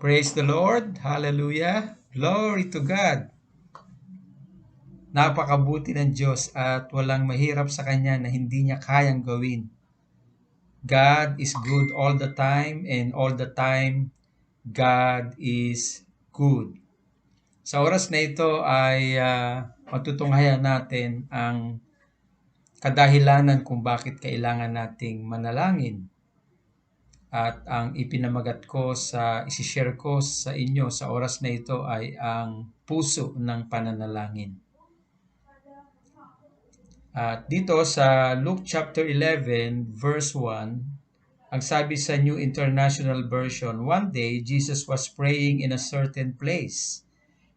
Praise the Lord. Hallelujah. Glory to God. Napakabuti ng Diyos at walang mahirap sa Kanya na hindi niya kayang gawin. God is good all the time and all the time God is good. Sa oras na ito ay matutunghayan natin ang kadahilanan kung bakit kailangan nating manalangin. At ang ipinamagat ko isishare ko sa inyo sa oras na ito ay ang puso ng pananalangin. At dito sa Luke chapter 11 verse 1, ang sabi sa New International Version, "One day Jesus was praying in a certain place.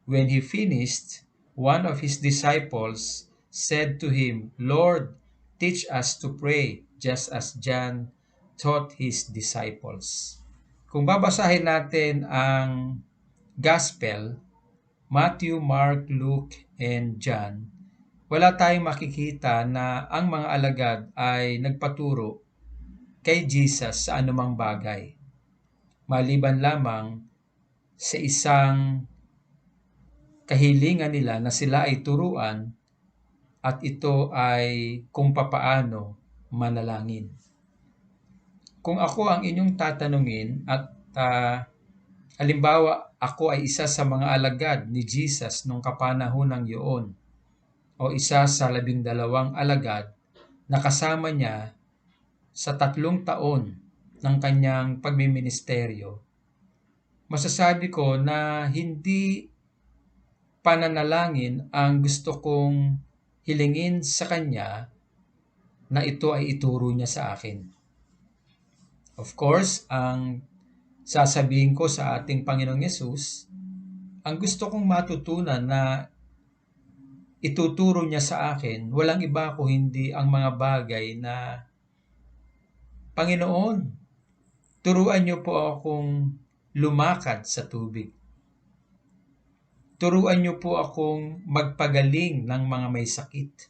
When he finished, one of his disciples said to him, 'Lord, teach us to pray, just as John taught his disciples.'" Kung babasahin natin ang Gospel, Matthew, Mark, Luke, and John, wala tayong makikita na ang mga alagad ay nagpaturo kay Jesus sa anumang bagay. Maliban lamang sa isang kahilingan nila na sila ay turuan at ito ay kung papaano manalangin. Kung ako ang inyong tatanungin at halimbawa ako ay isa sa mga alagad ni Jesus nung kapanahonang yun o isa sa 12 alagad na kasama niya sa 3 taon ng kanyang pagmiministeryo, masasabi ko na hindi pananalangin ang gusto kong hilingin sa kanya na ito ay ituro niya sa akin. Of course, ang sasabihin ko sa ating Panginoong Yesus, ang gusto kong matutunan na ituturo niya sa akin, walang iba ko hindi ang mga bagay na, "Panginoon, turuan niyo po akong lumakad sa tubig. Turuan niyo po akong magpagaling ng mga may sakit.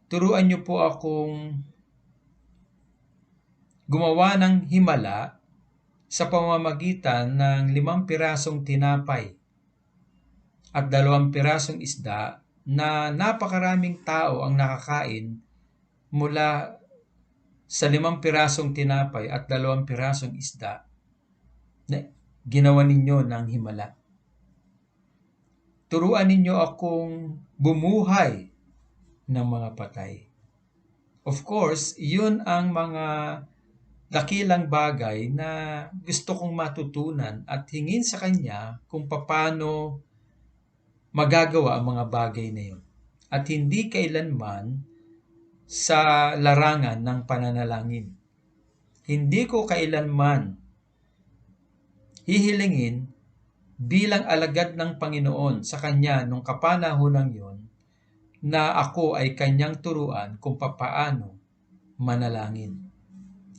Turuan niyo po akong gumawa ng himala sa pamamagitan ng 5 pirasong tinapay at 2 pirasong isda na napakaraming tao ang nakakain mula sa 5 pirasong tinapay at 2 pirasong isda na ginawa ninyo ng himala. Turuan ninyo akong bumuhay ng mga patay." Of course, yun ang mga dakilang bagay na gusto kong matutunan at hingin sa kanya kung paano magagawa ang mga bagay na yun. At hindi kailanman sa larangan ng pananalangin. Hindi ko kailanman hihilingin bilang alagad ng Panginoon sa kanya nung kapanahonang yon na ako ay kanyang turuan kung papaano manalangin.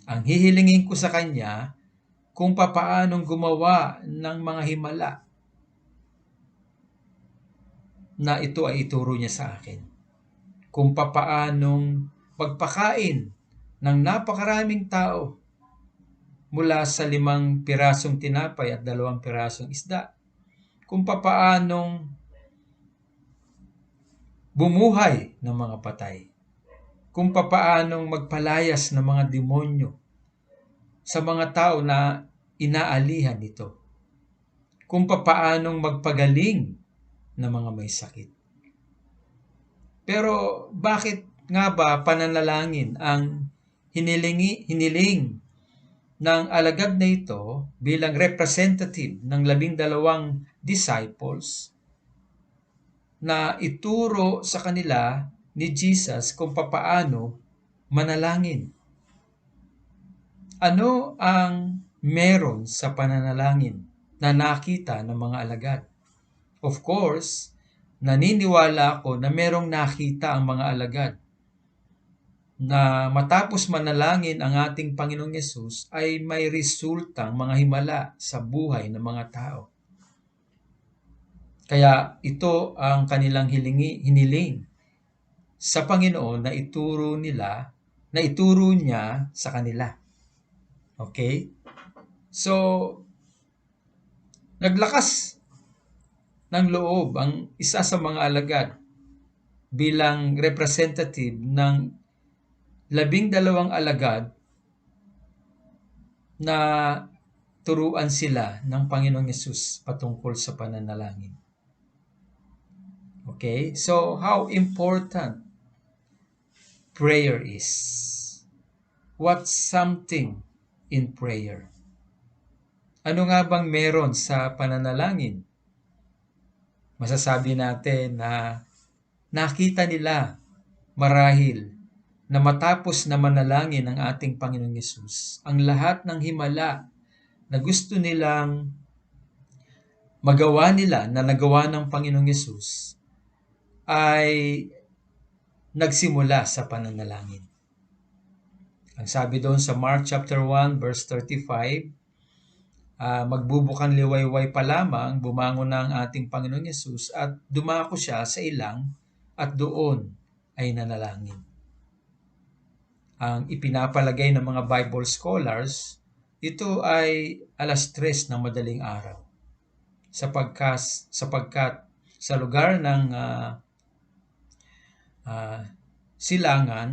Ang hihilingin ko sa kanya kung papaanong gumawa ng mga himala na ito ay ituro niya sa akin. Kung papaanong magpakain ng napakaraming tao mula sa 5 pirasong tinapay at 2 pirasong isda. Kung papaanong bumuhay ng mga patay. Kung papaanong magpalayas ng mga demonyo sa mga tao na inaalihan nito. Kung papaanong magpagaling ng mga may sakit. Pero bakit nga ba pananalangin ang hiniling ng alagad na ito bilang representative ng 12 disciples na ituro sa kanila ni Jesus kung papaano manalangin? Ano ang meron sa pananalangin na nakita ng mga alagad? Of course, naniniwala ako na merong nakita ang mga alagad na matapos manalangin ang ating Panginoong Yesus ay may resultang mga himala sa buhay ng mga tao. Kaya ito ang kanilang hiniling sa Panginoon na ituro niya sa kanila. Okay? So, Naglakas ng loob ang isa sa mga alagad bilang representative ng 12 alagad na turuan sila ng Panginoong Yesus patungkol sa pananalangin. Okay? So, how important prayer is? What's something in prayer? Ano nga bang meron sa pananalangin? Masasabi natin na nakita nila marahil na matapos na manalangin ng ating Panginoong Yesus, ang lahat ng himala na gusto nilang magawa nila na nagawa ng Panginoong Yesus ay nagsimula sa pananalangin. Ang sabi doon sa Mark chapter 1 verse 35, magbubukang liwayway pa lamang, bumangon na ang ating Panginoong Yesus at dumako siya sa ilang at doon ay nanalangin. Ang ipinapalagay ng mga Bible scholars, ito ay 3:00 ng madaling araw. Sapagkat sa lugar ng silangan,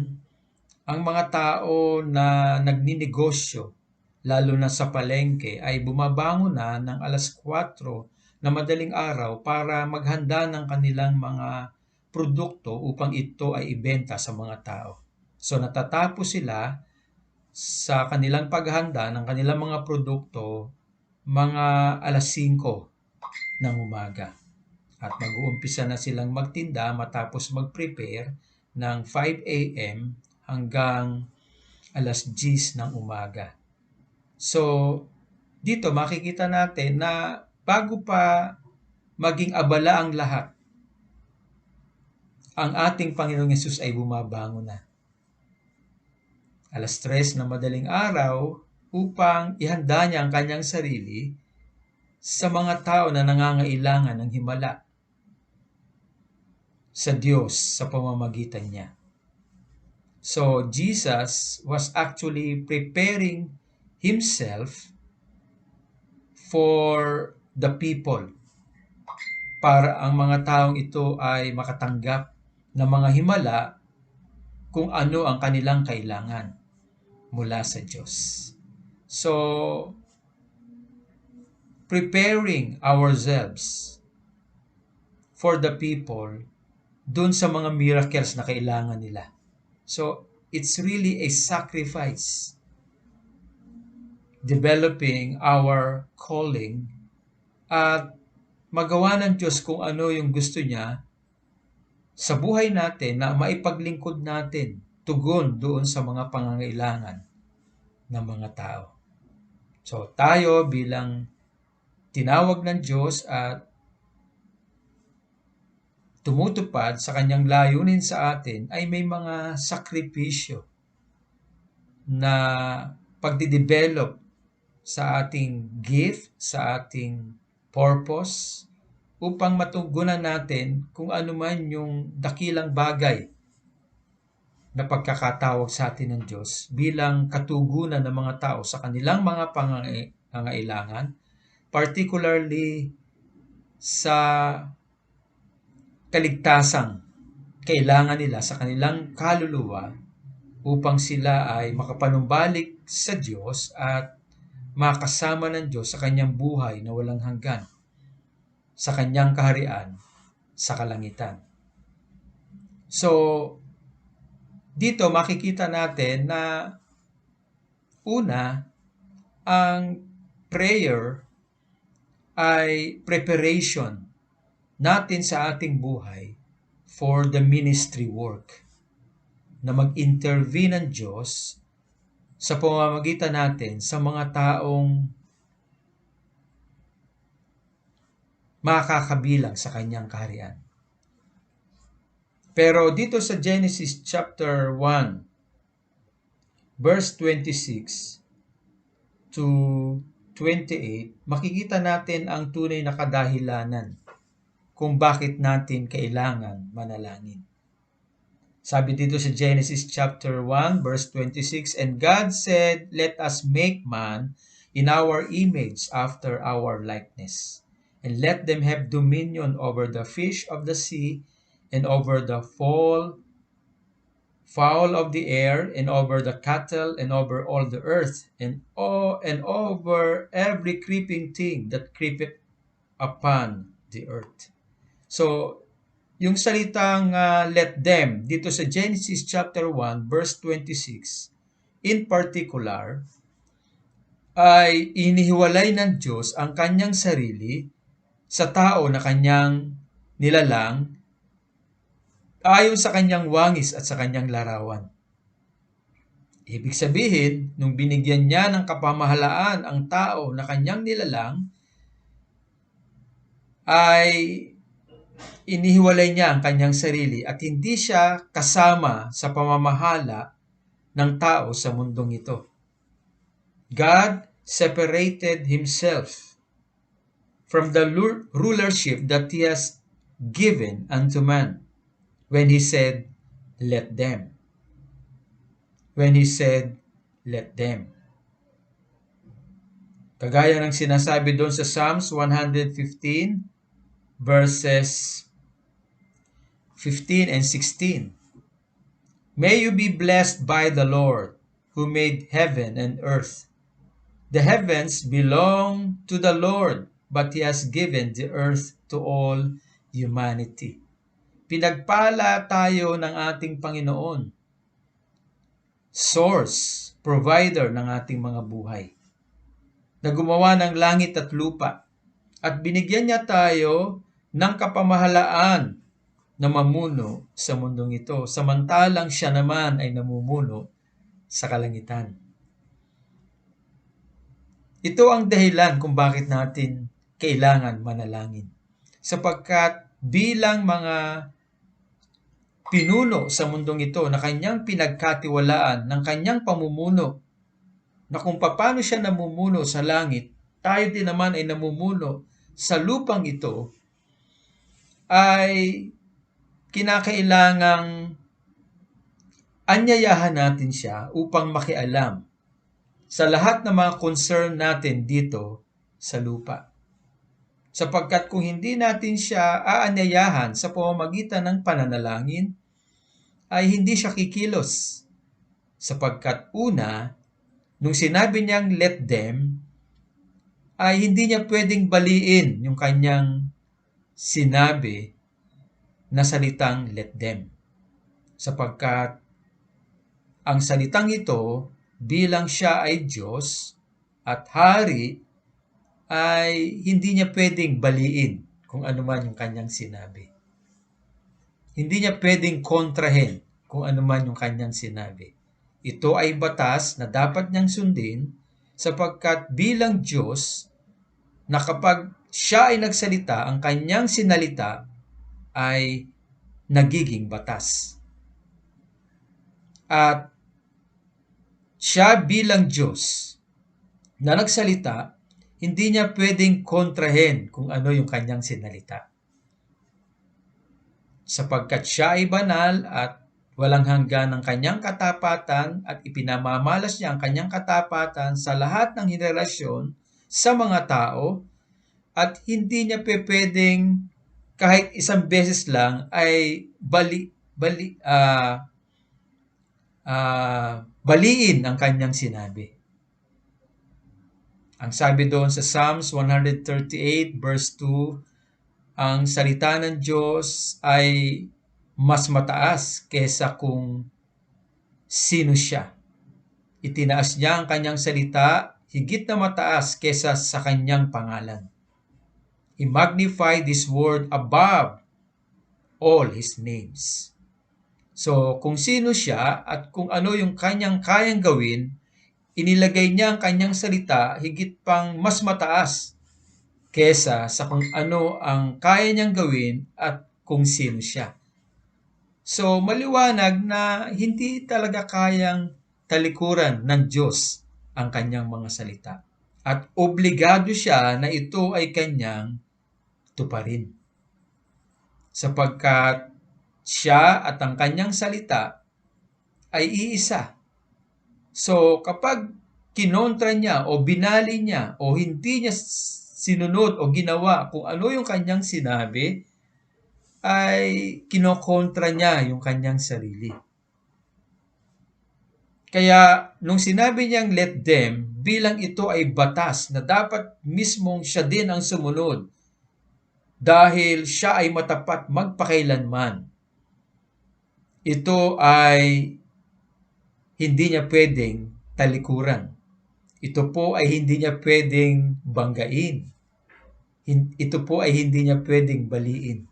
ang mga tao na nagninegosyo, lalo na sa palengke, ay bumabangon na ng 4:00 na madaling araw para maghanda ng kanilang mga produkto upang ito ay ibenta sa mga tao. So natatapos sila sa kanilang paghanda ng kanilang mga produkto mga 5:00 ng umaga. At mag-uumpisa na silang magtinda matapos mag-prepare ng 5 a.m. hanggang 10:00 ng umaga. So, dito makikita natin na bago pa maging abala ang lahat, ang ating Panginoong Yesus ay bumabangon na. 3:00 na madaling araw upang ihanda niya ang kanyang sarili sa mga tao na nangangailangan ng himala sa Diyos sa pamamagitan niya. So, Jesus was actually preparing himself for the people para ang mga taong ito ay makatanggap ng mga himala kung ano ang kanilang kailangan mula sa Diyos. So, preparing ourselves for the people dun sa mga miracles na kailangan nila. So, it's really a sacrifice. Developing our calling at magawa ng Diyos kung ano yung gusto niya sa buhay natin na maipaglingkod natin tugon doon sa mga pangangailangan ng mga tao. So, tayo bilang tinawag ng Diyos at tumutupad sa kanyang layunin sa atin ay may mga sakripisyo na pagdidevelop sa ating gift, sa ating purpose, upang matugunan natin kung ano man yung dakilang bagay na pagkakatawag sa atin ng Diyos bilang katugunan ng mga tao sa kanilang mga pangangailangan, particularly sa kaligtasang kailangan nila sa kanilang kaluluwa upang sila ay makapanumbalik sa Diyos at makasama ng Diyos sa kanyang buhay na walang hanggan, sa kanyang kaharian sa kalangitan. So, dito makikita natin na una, ang prayer ay preparation natin sa ating buhay for the ministry work na mag-intervene ng Diyos sa pamamagitan natin sa mga taong makakabilang sa kanyang kaharian. Pero dito sa Genesis chapter 1 verse 26 to 28, makikita natin ang tunay na kadahilanan kung bakit natin kailangan manalangin. Sabi dito sa Genesis chapter 1 verse 26, "And God said, let us make man in our image after our likeness. And let them have dominion over the fish of the sea, and over the fowl of the air, and over the cattle, and over all the earth, and over every creeping thing that creepeth upon the earth. So, yung salitang let them dito sa Genesis chapter 1 verse 26 in particular ay inihiwalay ng Diyos ang kanyang sarili sa tao na kanyang nilalang ayon sa kanyang wangis at sa kanyang larawan. Ibig sabihin, nung binigyan niya ng kapamahalaan ang tao na kanyang nilalang, ay inihiwalay niya ang kanyang sarili at hindi siya kasama sa pamamahala ng tao sa mundong ito. God separated himself from the rulership that he has given unto man when he said, let them. When he said, let them. Kagaya ng sinasabi doon sa Psalms 115 verses 15 and 16. May you be blessed by the Lord who made heaven and earth. The heavens belong to the Lord, but he has given the earth to all humanity. Pinagpala tayo ng ating Panginoon, source, provider ng ating mga buhay, na gumawa ng langit at lupa, at binigyan niya tayo ng kapamahalaan na mamuno sa mundong ito, samantalang siya naman ay namumuno sa kalangitan. Ito ang dahilan kung bakit natin kailangan manalangin. Sapagkat bilang mga pinuno sa mundong ito na kanyang pinagkatiwalaan ng kanyang pamumuno, na kung paano siya namumuno sa langit, tayo din naman ay namumuno sa lupang ito, ay kinakailangang anyayahan natin siya upang makialam sa lahat ng mga concern natin dito sa lupa. Sapagkat kung hindi natin siya aanyayahan sa pamamagitan ng pananalangin, ay hindi siya kikilos. Sapagkat una, nung sinabi niyang let them, ay hindi niya pwedeng baliin yung kanyang sinabi na salitang let them. Sapagkat ang salitang ito, bilang siya ay Diyos at Hari, ay hindi niya pwedeng baliin kung ano man yung kanyang sinabi. Hindi niya pwedeng kontrahin kung ano man yung kanyang sinabi. Ito ay batas na dapat niyang sundin sapagkat bilang Diyos, na kapag siya ay nagsalita, ang kanyang sinalita ay nagiging batas. At siya bilang Diyos na nagsalita, hindi niya pwedeng kontrahin kung ano yung kanyang sinalita. Sapagkat siya ay banal at walang hanggan ng kanyang katapatan at ipinamamalas niya ang kanyang katapatan sa lahat ng henerasyon sa mga tao at hindi niya pwedeng kahit isang beses lang ay baliin ang kanyang sinabi. Ang sabi doon sa Psalms 138 verse 2, ang salita ng Diyos ay mas mataas kesa kung sino siya. Itinaas niya ang kanyang salita higit na mataas kesa sa kanyang pangalan. He magnified this word above all his names. So, kung sino siya at kung ano yung kanyang kayang gawin, inilagay niya ang kanyang salita higit pang mas mataas kesa sa kung ano ang kaya niyang gawin at kung sino siya. So, maliwanag na hindi talaga kayang talikuran ng Diyos ang kanyang mga salita. At obligado siya na ito ay kanyang tuparin. Sapagkat siya at ang kanyang salita ay iisa. So, kapag kinontra niya o binali niya o hindi niya sinunod o ginawa kung ano yung kanyang sinabi, ay kinokontra niya yung kanyang sarili. Kaya nung sinabi niyang let them, bilang ito ay batas na dapat mismong siya din ang sumunod dahil siya ay matapat magpakailanman. Ito ay hindi niya pwedeng talikuran. Ito po ay hindi niya pwedeng banggain. Ito po ay hindi niya pwedeng baliin.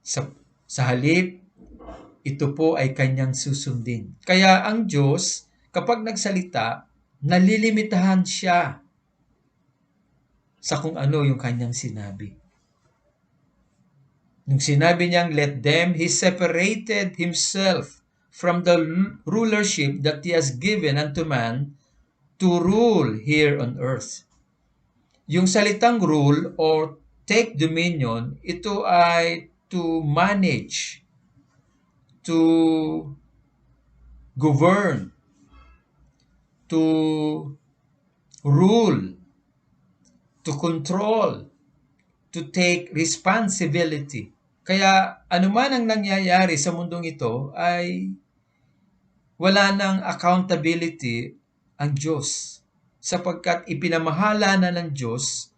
Sa halip, ito po ay kanyang susundin. Kaya ang Diyos, kapag nagsalita, nalilimitahan siya sa kung ano yung kanyang sinabi. Nung sinabi niyang let them, He separated Himself from the rulership that He has given unto man to rule here on earth. Yung salitang rule or take dominion, ito ay to manage, to govern, to rule, to control, to take responsibility. Kaya anuman ang nangyayari sa mundong ito ay wala nang accountability ang Diyos sapagkat ipinamahala na ng Diyos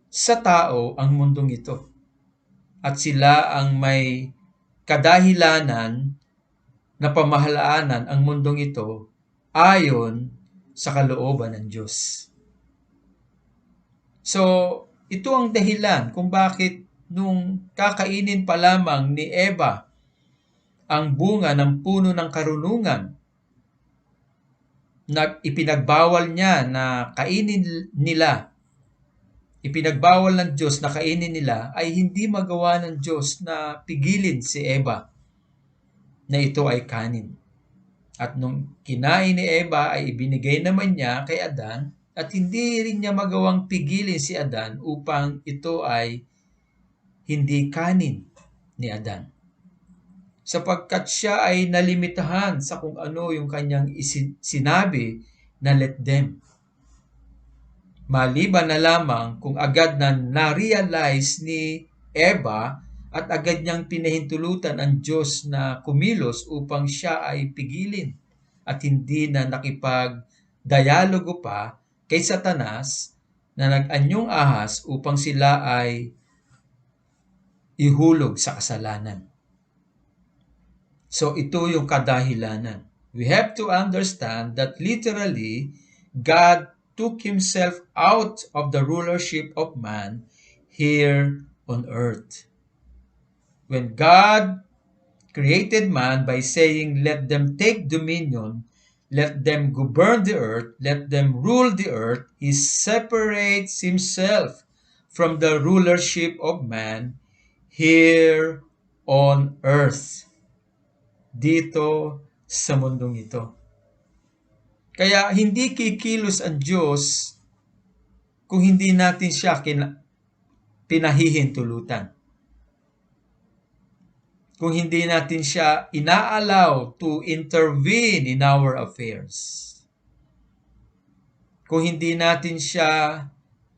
sa tao ang mundong ito. At sila ang may kadahilanan na pamahalaanan ang mundong ito ayon sa kalooban ng Diyos. So, ito ang dahilan kung bakit nung kakainin pa lamang ni Eva ang bunga ng puno ng karunungan na ipinagbawal niya na kainin nila, ipinagbawal ng Diyos na kainin nila, ay hindi magawa ng Diyos na pigilin si Eva na ito ay kanin. At nung kinain ni Eva ay ibinigay naman niya kay Adan at hindi rin niya magawang pigilin si Adan upang ito ay hindi kanin ni Adan. Sapagkat siya ay nalimitahan sa kung ano yung kanyang sinabi na let them. Maliban na lamang kung agad na na-realize ni Eva at agad niyang pinahintulutan ang Diyos na kumilos upang siya ay pigilin at hindi na nakipag-dialogo pa kay Satanas na nag-anyong ahas upang sila ay ihulog sa kasalanan. So ito yung kadahilanan. We have to understand that literally, God took Himself out of the rulership of man here on earth. When God created man by saying, let them take dominion, let them govern the earth, let them rule the earth, He separates Himself from the rulership of man here on earth. Dito sa mundong ito. Kaya hindi kikilos ang Diyos kung hindi natin siya pinahihintulutan. Kung hindi natin siya inaalaw to intervene in our affairs. Kung hindi natin siya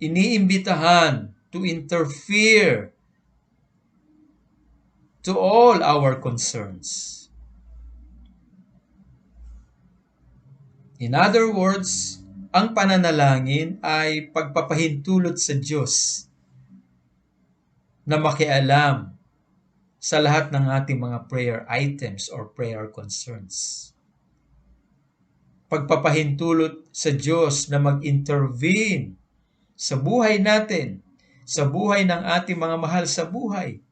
iniimbitahan to interfere to all our concerns. In other words, ang pananalangin ay pagpapahintulot sa Diyos na makialam sa lahat ng ating mga prayer items or prayer concerns. Pagpapahintulot sa Diyos na mag-intervene sa buhay natin, sa buhay ng ating mga mahal sa buhay,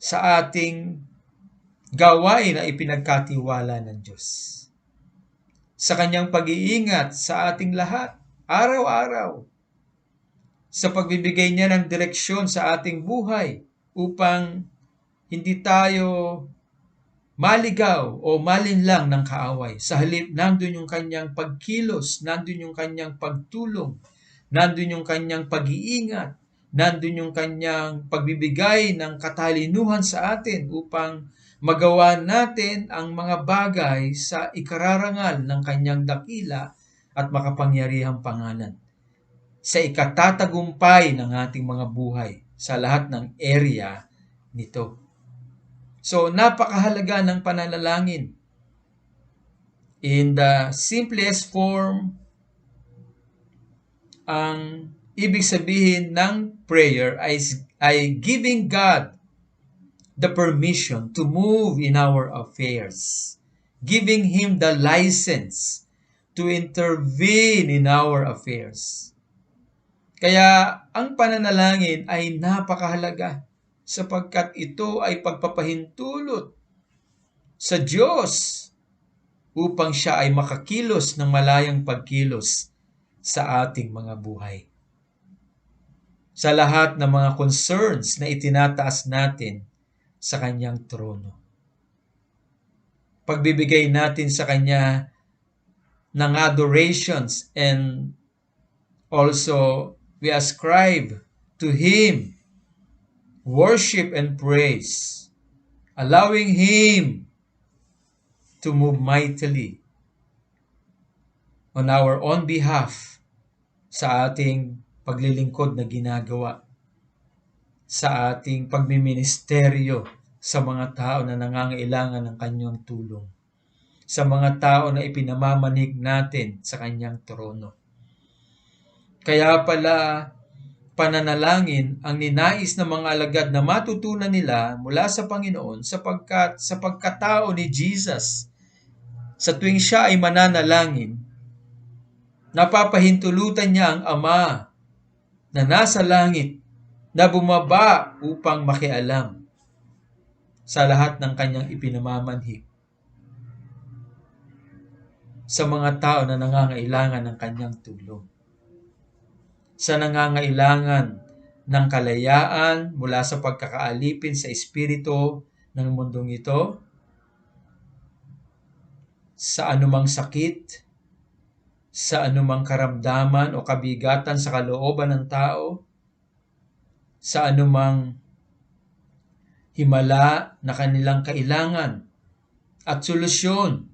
sa ating gawain na ipinagkatiwala ng Diyos. Sa kanyang pag-iingat sa ating lahat, araw-araw. Sa pagbibigay niya ng direksyon sa ating buhay upang hindi tayo maligaw o malinlang ng kaaway. Sa halip, nandun yung kanyang pagkilos, nandun yung kanyang pagtulong, nandun yung kanyang pag-iingat, nandun yung kanyang pagbibigay ng katalinuhan sa atin upang magawa natin ang mga bagay sa ikararangal ng kanyang dakila at makapangyarihang pangalan, sa ikatatagumpay ng ating mga buhay sa lahat ng area nito. So, napakahalaga ng pananalangin. In the simplest form, ang ibig sabihin ng prayer ay giving God the permission to move in our affairs, giving Him the license to intervene in our affairs. Kaya ang pananalangin ay napakahalaga sapagkat ito ay pagpapahintulot sa Diyos upang siya ay makakilos ng malayang pagkilos sa ating mga buhay. Sa lahat ng mga concerns na itinataas natin sa kanyang trono. Pagbibigay natin sa kanya ng adorations, and also we ascribe to Him worship and praise, allowing Him to move mightily on our own behalf sa ating paglilingkod na ginagawa, sa ating pagmiministeryo sa mga tao na nangangailangan ng kanyang tulong, sa mga tao na ipinamamanig natin sa kanyang trono. Kaya pala, pananalangin ang ninais ng mga alagad na matutunan nila mula sa Panginoon sapagkat sa pagkatao ni Jesus, sa tuwing siya ay mananalangin, napapahintulutan niya ang Ama na nasa langit na bumaba upang makialam sa lahat ng kanyang ipinamamanhik sa mga tao na nangangailangan ng kanyang tulong, sa nangangailangan ng kalayaan mula sa pagkakaalipin sa espiritu ng mundong ito, sa anumang sakit, sa anumang karamdaman o kabigatan sa kalooban ng tao, sa anumang himala na kanilang kailangan at solusyon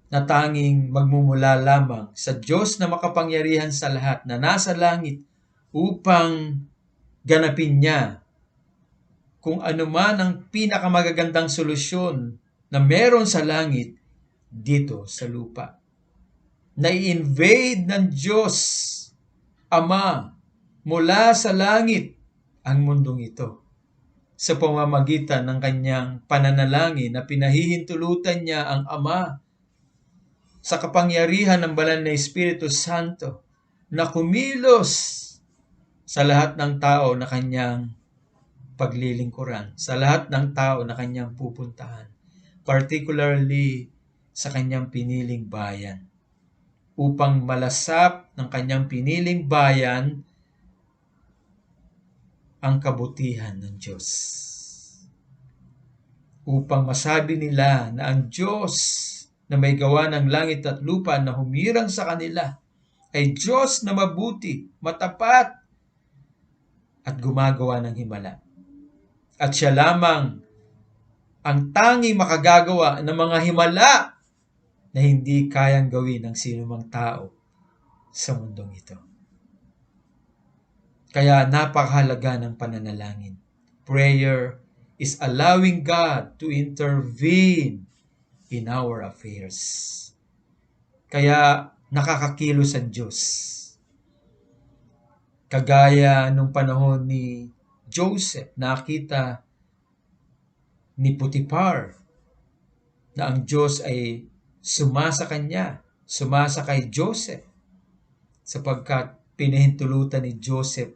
na tanging magmumula lamang sa Diyos na makapangyarihan sa lahat na nasa langit upang ganapin niya kung ano man ang pinakamagagandang solusyon na meron sa langit dito sa lupa. Na-invade ng Diyos Ama mula sa langit ang mundong ito sa pamamagitan ng kanyang pananalangin na pinahihintulutan niya ang Ama sa kapangyarihan ng banal na Espiritu Santo na kumilos sa lahat ng tao na kanyang paglilingkuran, sa lahat ng tao na kanyang pupuntahan, particularly sa kanyang piniling bayan, upang malasap ng kanyang piniling bayan ang kabutihan ng Diyos. Upang masabi nila na ang Diyos na may gawa ng langit at lupa na humirang sa kanila ay Diyos na mabuti, matapat, at gumagawa ng himala. At siya lamang ang tanging makagagawa ng mga himala na hindi kayang gawin ng sinumang tao sa mundong ito. Kaya napakahalaga ng pananalangin. Prayer is allowing God to intervene in our affairs. Kaya nakakakilos ang Diyos. Kagaya nung panahon ni Joseph, nakita ni Potiphar na ang Diyos ay sumasa kay Joseph, sapagkat pinahintulutan ni Joseph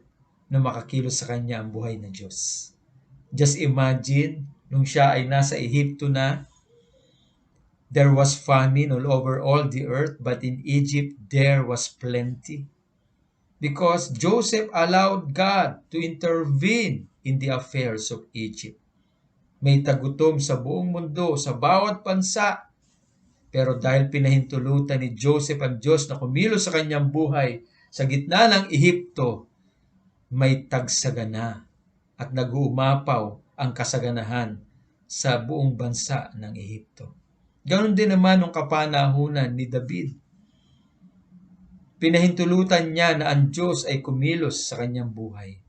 na makakilos sa kanya ang buhay ng Diyos. Just imagine, nung siya ay nasa Ehipto na, there was famine all over all the earth, but in Egypt there was plenty. Because Joseph allowed God to intervene in the affairs of Egypt. May tagutom sa buong mundo, sa bawat bansa. Pero dahil pinahintulutan ni Joseph ang Diyos na kumilos sa kanyang buhay sa gitna ng Ehipto, may tagsagana at nag-uumapaw ang kasaganahan sa buong bansa ng Ehipto. Ganon din naman nung kapanahunan ni David. Pinahintulutan niya na ang Diyos ay kumilos sa kanyang buhay.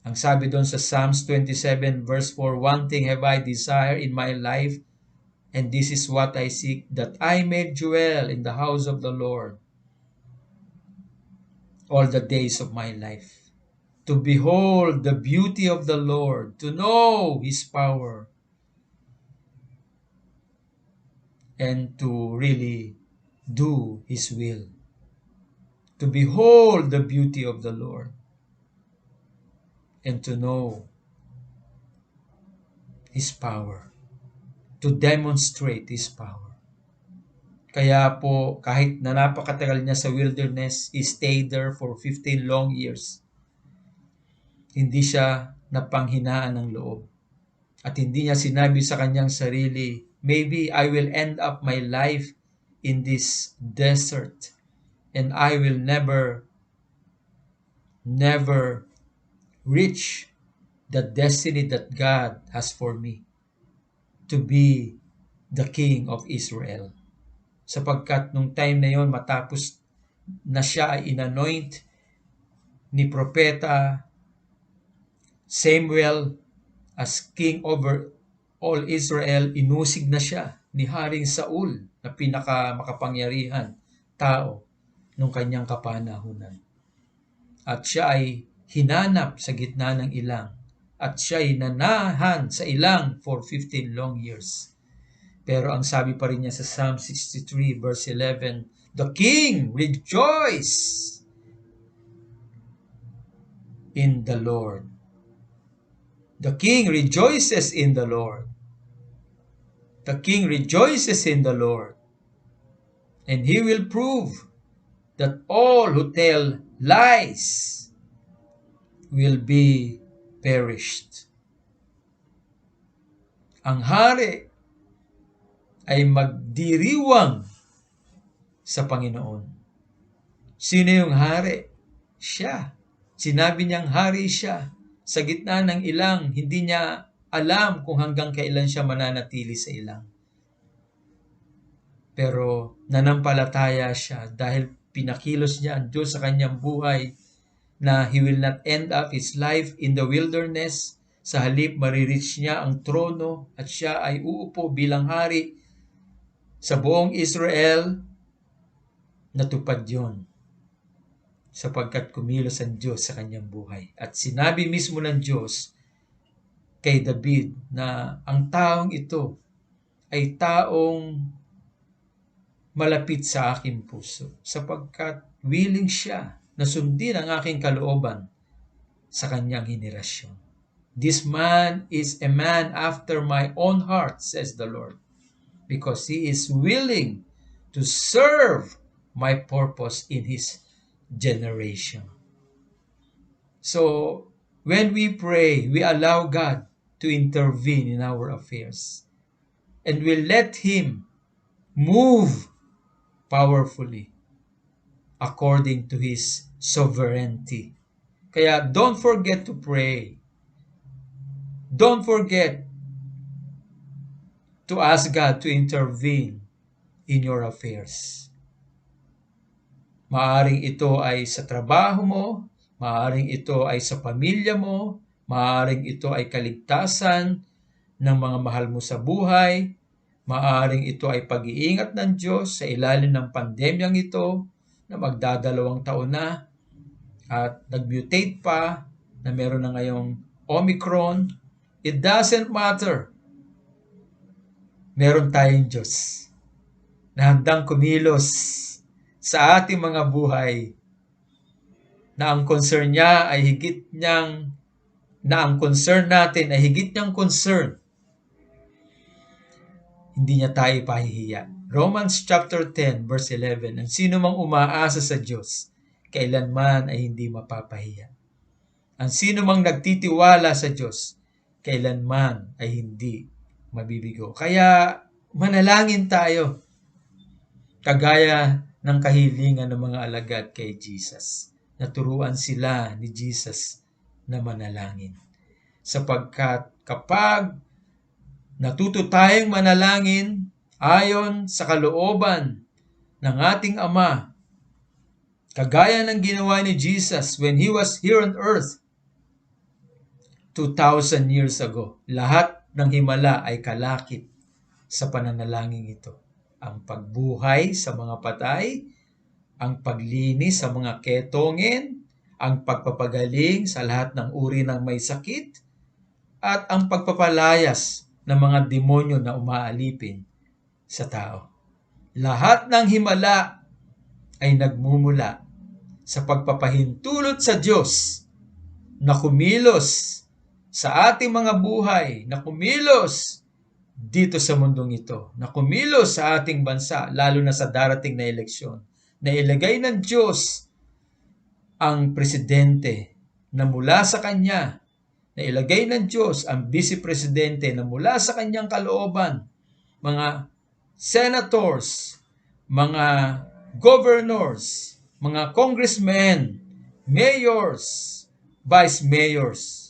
Ang sabi doon sa Psalms 27 verse 4, "One thing have I desire in my life, and this is what I seek, that I may dwell in the house of the Lord all the days of my life, to behold the beauty of the Lord, to know His power, and to really do His will." To behold the beauty of the Lord and to know His power, to demonstrate His power. Kaya po, kahit na napakatagal niya sa wilderness, He stayed there for 15 long years. Hindi siya napanghinaan ng loob. At hindi niya sinabi sa kanyang sarili, "Maybe I will end up my life in this desert and I will never reach the destiny that God has for me, to be the King of Israel." Sapagkat nung time na yon, matapos na siya ay inanoint ni Propeta Samuel as king over all Israel, inusig na siya ni Haring Saul na pinakamakapangyarihan tao nung kanyang kapanahunan. At siya ay hinanap sa gitna ng ilang, at siya ay nanahan sa ilang for 15 long years. Pero ang sabi pa rin niya sa Psalm 63 verse 11, "The king rejoice in the Lord." The king rejoices in the Lord. The king rejoices in the Lord. And he will prove that all who tell lies will be perished. Ang hari ay magdiriwang sa Panginoon. Sino yung hari? Siya. Sinabi niyang hari siya. Sa gitna ng ilang, hindi niya alam kung hanggang kailan siya mananatili sa ilang. Pero nanampalataya siya dahil pinakilos niya ang Diyos sa kanyang buhay na he will not end up his life in the wilderness. Sa halip, marireach niya ang trono at siya ay uupo bilang hari sa buong Israel. Natupad yon sapagkat kumilos ang Diyos sa kanyang buhay. At sinabi mismo ng Diyos kay David na ang taong ito ay taong malapit sa aking puso, sapagkat willing siya na sundin ang aking kalooban sa kanyang henerasyon. "This man is a man after my own heart," says the Lord, "because he is willing to serve my purpose in his generation." So, when we pray, we allow God to intervene in our affairs. And we let Him move powerfully according to His sovereignty. Kaya don't forget to pray. Don't forget to ask God to intervene in your affairs. Maaring ito ay sa trabaho mo, maaring ito ay sa pamilya mo, maaring ito ay kaligtasan ng mga mahal mo sa buhay, maaring ito ay pag-iingat ng Diyos sa ilalim ng pandemyang ito na magdadalawang taon na at nag-mutate pa, na meron na ngayong Omicron. It doesn't matter. Meron tayong Diyos na handang kumilos sa ating mga buhay, na ang concern niya ay ang concern natin ay higit niyang concern. Hindi niya tayo pahihiya. Romans chapter 10 verse 11, "Ang sino mang umaasa sa Diyos, kailanman ay hindi mapapahiya. Ang sino mang nagtitiwala sa Diyos, kailanman ay hindi mabibigo." Kaya manalangin tayo kagaya ng kahilingan ng mga alagad kay Jesus. Naturuan sila ni Jesus na manalangin. Sapagkat kapag Natuto tayong manalangin ayon sa kalooban ng ating Ama, kagaya ng ginawa ni Jesus when He was here on earth 2,000 years ago. Lahat ng himala ay kalakip sa pananalangin ito. Ang pagbuhay sa mga patay, ang paglinis sa mga ketongin, ang pagpapagaling sa lahat ng uri ng may sakit, at ang pagpapalayas ng mga demonyo na umaalipin sa tao. Lahat ng himala ay nagmumula sa pagpapahintulot sa Diyos na kumilos sa ating mga buhay, na kumilos dito sa mundong ito, na kumilos sa ating bansa, lalo na sa darating na eleksyon, na ilagay ng Diyos ang presidente na mula sa Kanya, na ilagay ng Diyos ang vice-presidente na mula sa Kanyang kalooban, mga senators, mga governors, mga congressmen, mayors, vice mayors,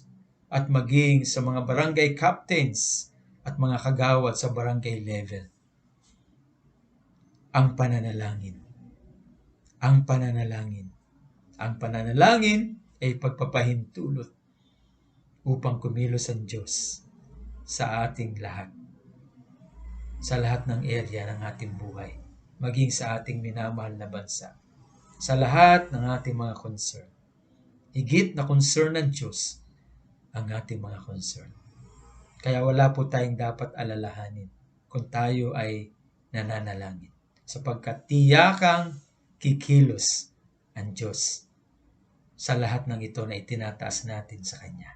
at maging sa mga barangay captains at mga kagawad sa barangay level. Ang pananalangin. Ang pananalangin. Ang pananalangin ay pagpapahintulot upang kumilos ang Diyos sa ating lahat. Sa lahat ng area ng ating buhay. Maging sa ating minamahal na bansa. Sa lahat ng ating mga concern. Higit na concern ng Diyos ang ating mga concern. Kaya wala po tayong dapat alalahanin kung tayo ay nananalangin. Sapagkat tiyakang kikilos ang Diyos sa lahat ng ito na itinataas natin sa Kanya.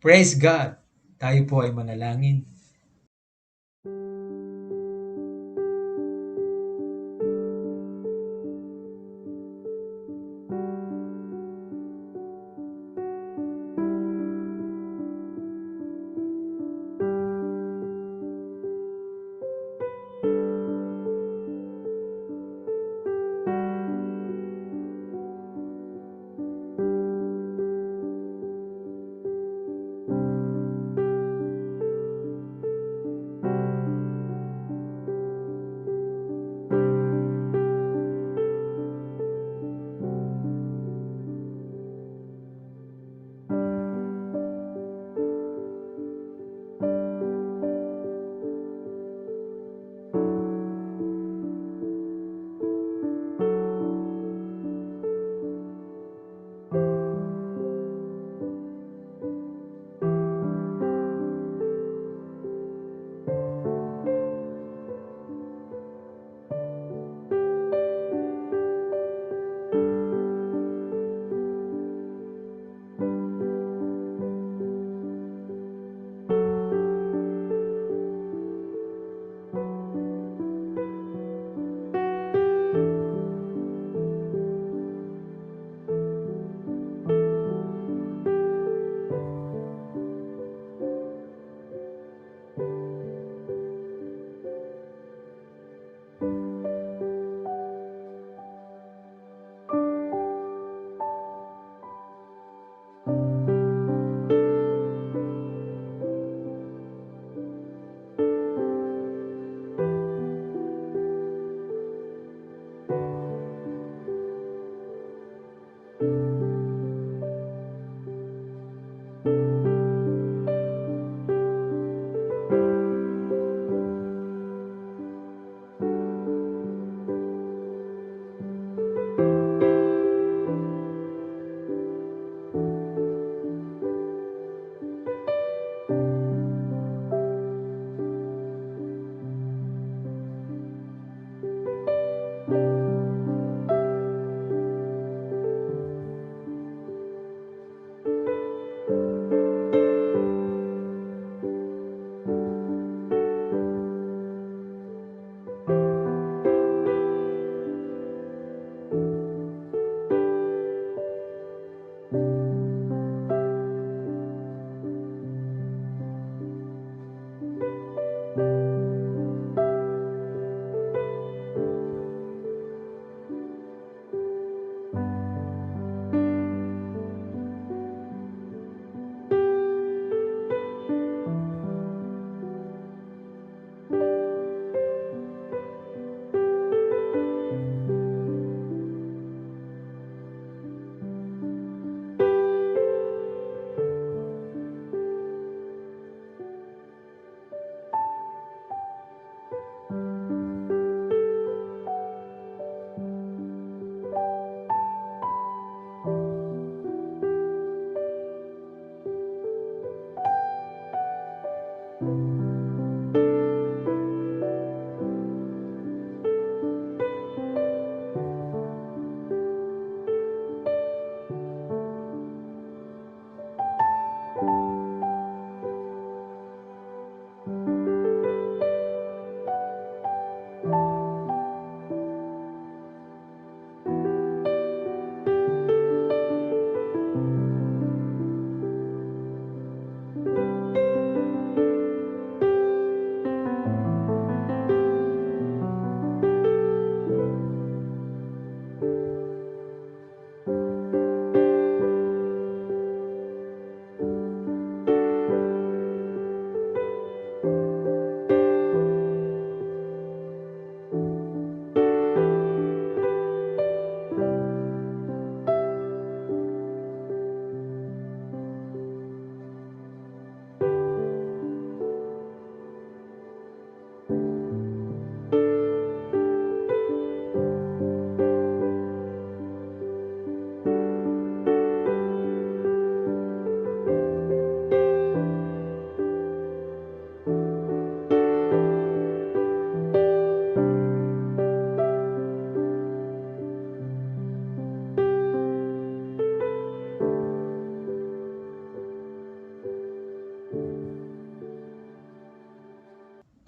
Praise God! Tayo po ay manalangin.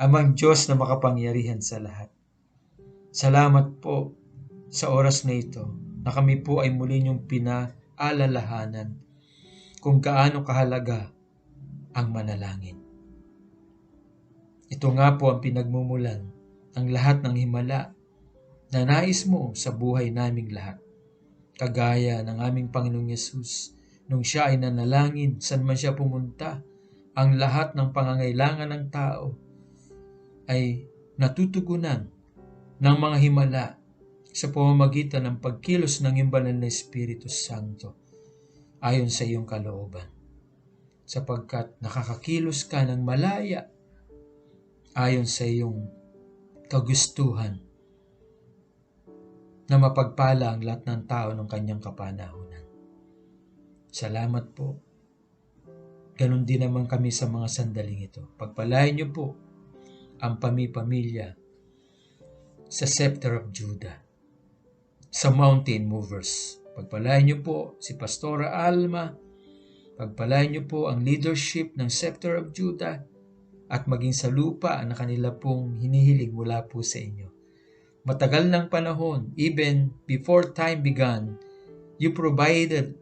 Amang Diyos na makapangyarihan sa lahat. Salamat po sa oras na ito na kami po ay muli niyong pinaalalahanan kung gaano kahalaga ang manalangin. Ito nga po ang pinagmumulan ng lahat ng himala na nais mo sa buhay naming lahat. Kagaya ng aming Panginoong Yesus, nung siya ay nanalangin, saan man siya pumunta, ang lahat ng pangangailangan ng tao ay natutugunan ng mga himala sa pamamagitan ng pagkilos ng iyong banal na Espiritu Santo ayon sa iyong kalooban. Sapagkat nakakakilos ka ng malaya ayon sa iyong kagustuhan na mapagpala ang lahat ng tao ng kanyang kapanahunan. Salamat po. Ganon din naman kami sa mga sandaling ito. Pagpalain niyo po ang pamilya sa Scepter of Judah, sa Mountain Movers. Pagpalain niyo po si Pastora Alma. Pagpalain niyo po ang leadership ng Scepter of Judah at maging sa lupa na kanila pong hinihiling mula po sa inyo. Matagal ng panahon, even before time began, you provided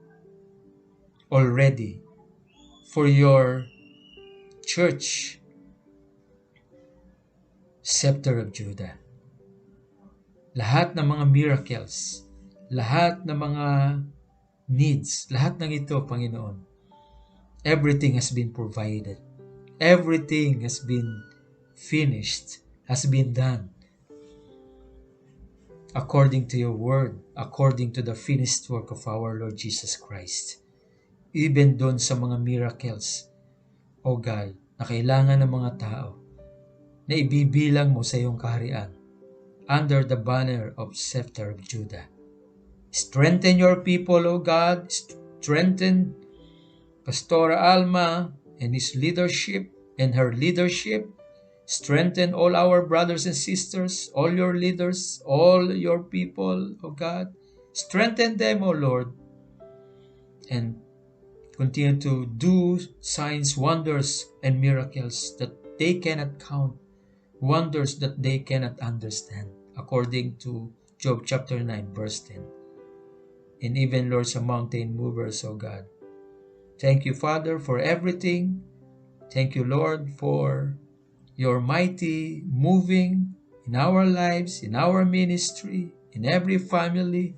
already for your church, Scepter of Judah. Lahat ng mga miracles, lahat ng mga needs, lahat ng ito, Panginoon, everything has been provided. Everything has been finished, has been done. According to your word, according to the finished work of our Lord Jesus Christ. Even doon sa mga miracles, O God, na kailangan ng mga tao, na ibibilang mo sa iyong kaharian, under the banner of Scepter of Judah. Strengthen your people, O God. Strengthen Pastora Alma and his leadership and her leadership. Strengthen all our brothers and sisters, all your leaders, all your people, O God. Strengthen them, O Lord. And continue to do signs, wonders, and miracles that they cannot count. Wonders that they cannot understand. According to Job chapter 9, verse 10. And even, Lord, sa Mountain Movers, O God. Thank you, Father, for everything. Thank you, Lord, for your mighty moving in our lives, in our ministry, in every family.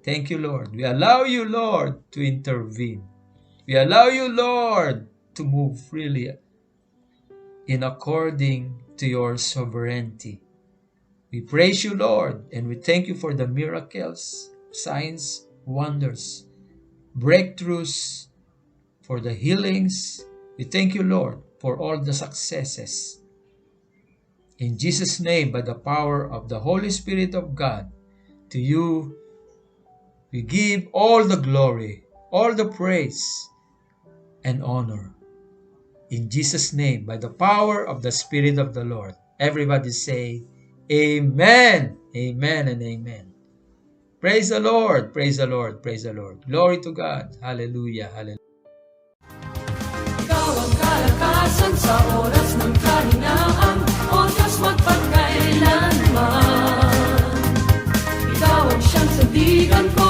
Thank you, Lord. We allow you, Lord, to intervene. We allow you, Lord, to move freely in according to your sovereignty. We praise you, Lord, and we thank you for the miracles, signs, wonders, breakthroughs, for the healings. We thank you, Lord, for all the successes. In Jesus' name, by the power of the Holy Spirit of God, to you we give all the glory, all the praise, and honor. In Jesus' name, by the power of the Spirit of the Lord. Everybody say, Amen, Amen, and Amen. Praise the Lord, praise the Lord, praise the Lord. Glory to God. Hallelujah, hallelujah. Ikaw ang kalakasan sa oras ng kahinaan, O Diyos magpagkailanman. Ikaw ang siyang sandigan ko.